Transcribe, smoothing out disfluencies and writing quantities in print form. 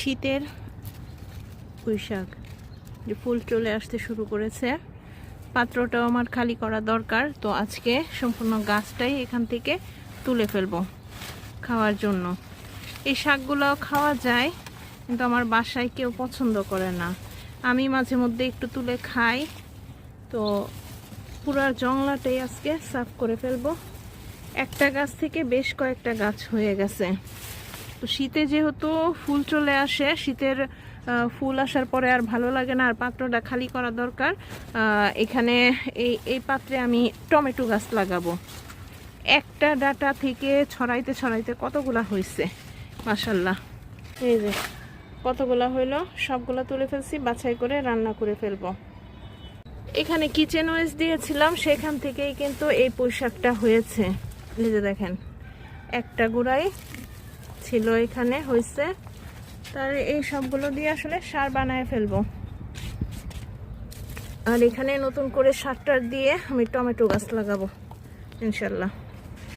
শীতের পুঁই শাক যে ফুল চলে আসতে শুরু করেছে। পাত্রটাও আমার খালি করা দরকার, তো আজকে সম্পূর্ণ গাছটাই এখান থেকে তুলে ফেলবো খাওয়ার জন্য। এই শাকগুলো খাওয়া যায়, কিন্তু আমার বাসায় কেউ পছন্দ করে না। আমি মাঝে মধ্যে একটু তুলে খাই। তো পুরো জংলাটাই আজকে সাফ করে ফেলবো। একটা গাছ থেকে বেশ কয়েকটা গাছ হয়ে গেছে। তো শীতে যেহেতু ফুল চলে আসে, শীতের ফুল আসার পরে আর ভালো লাগে না, আর পাত্রটা খালি করা দরকার। এখানে এই পাত্রে আমি টমেটো গাছ লাগাবো। একটা ডাটা থেকে ছড়াইতে ছড়াইতে কতগুলা হয়েছে মাশাল্লাহ। এই যে কতগুলা হইলো, সবগুলা তুলে ফেলছি, বাছাই করে রান্না করে ফেলবো। এখানে কিচেন ওয়েস্ট দিয়েছিলাম, সেখান থেকেই কিন্তু এই পুঁই শাকটা হয়েছে। এই যে দেখেন, একটা গুঁড়াই ছিল এখানে হয়েছে। তার এই সবগুলো দিয়ে আসলে সার বানায় ফেলবো। আর এখানে নতুন করে সারটার দিয়ে আমি টমেটো গাছ লাগাবো ইনশাল্লাহ।